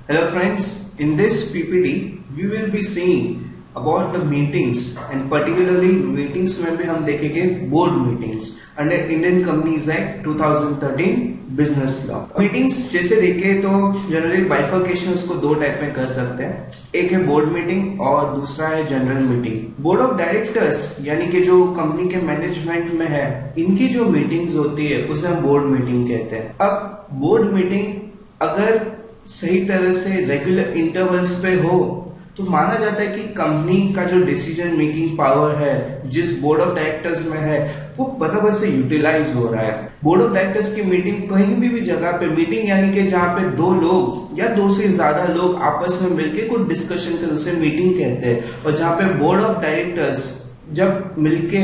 Hello friends, in this PPT we will be seeing about the meetings and particularly meetings में भी हम देखेंगे board meetings under Indian Companies Act 2013 business law. Meetings जैसे देखें तो generally bifurcation उसको दो टाइप में कर सकते हैं, एक है बोर्ड मीटिंग और दूसरा है general meeting. Board of directors यानी कि जो कंपनी के मैनेजमेंट में है, इनकी जो मीटिंग्स होती है उसे हम बोर्ड मीटिंग कहते हैं। अब बोर्ड मीटिंग अगर सही तरह से रेगुलर इंटरवल्स पे हो तो माना जाता है कि कंपनी का जो डिसीजन मेकिंग पावर है जिस बोर्ड ऑफ डायरेक्टर्स में है वो बराबर से यूटिलाइज हो रहा है। बोर्ड ऑफ डायरेक्टर्स की मीटिंग कहीं भी जगह पे मीटिंग यानी कि जहाँ पे दो लोग या दो से ज्यादा लोग आपस में मिलकर कुछ डिस्कशन कर उसे मीटिंग कहते हैं। और जहाँ पे बोर्ड ऑफ डायरेक्टर्स जब मिलके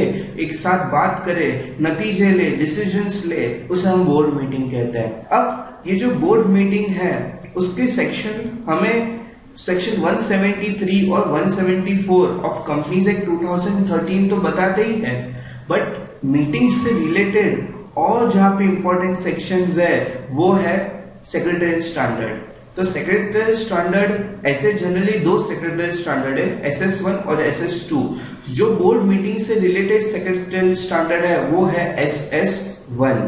एक साथ बात करे, नतीजे ले, डिसीजंस ले, उसे हम बोर्ड मीटिंग कहते हैं। अब ये जो बोर्ड मीटिंग है उसके सेक्शन हमें सेक्शन 173 और 174 ऑफ कंपनीज एक्ट 2013 तो बताते ही है, बट मीटिंग से रिलेटेड और जहां पे इंपॉर्टेंट सेक्शंस है वो है सेक्रेटरियल स्टैंडर्ड। तो सेक्रेटरियल स्टैंडर्ड ऐसे जनरली दो सेक्रेटरियल स्टैंडर्ड है, SS1 और SS2। जो बोर्ड मीटिंग से रिलेटेड सेक्रेटरियल स्टैंडर्ड है वो है SS1।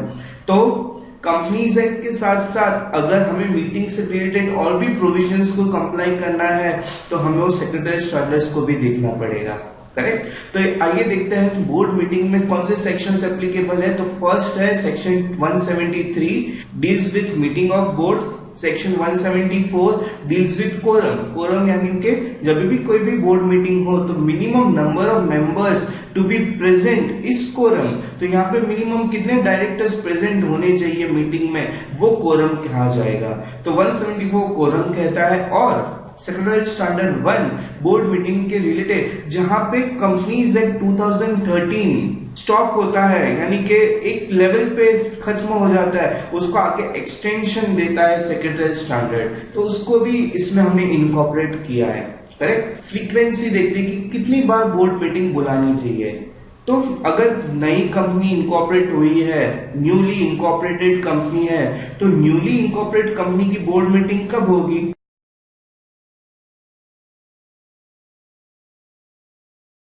तो कंपनीज एक्ट के साथ साथ अगर हमें मीटिंग से रिलेटेड और भी प्रोविजंस को कंप्लाई करना है तो हमें वो सेक्रेटरियल स्टैंडर्ड्स को भी देखना पड़ेगा, करेक्ट। तो आइए देखते हैं बोर्ड मीटिंग में कौन से सेक्शंस एप्लीकेबल है। तो फर्स्ट है section 173 deals with meeting of board. Section 174 deals with quorum. Quorum यानी कि जब भी कोई भी बोर्ड मीटिंग हो तो minimum number of members to be present is quorum. तो यहाँ पे मिनिमम कितने डायरेक्टर्स प्रेजेंट होने चाहिए मीटिंग में, वो कोरम कहा जाएगा। तो 174 कोरम कहता है। और सेक्रेटरियल स्टैंडर्ड 1 बोर्ड मीटिंग के रिलेटेड जहां पे कंपनीज एक्ट 2013 स्टॉप होता है यानी कि एक लेवल पे खत्म हो जाता है, उसको आगे एक्सटेंशन देता है सेक्रेटरियल स्टैंडर्ड, तो उसको भी इसमें हमने इनकॉर्पोरेट किया है, करेक्ट। फ्रीक्वेंसी देखते हैं कि कितनी बार बोर्ड मीटिंग बुलानी चाहिए। तो अगर नई कंपनी इनकॉर्पोरेट हुई है, न्यूली इनकॉर्पोरेटेड कंपनी है, तो न्यूली इनकॉर्पोरेट कंपनी की बोर्ड मीटिंग कब होगी?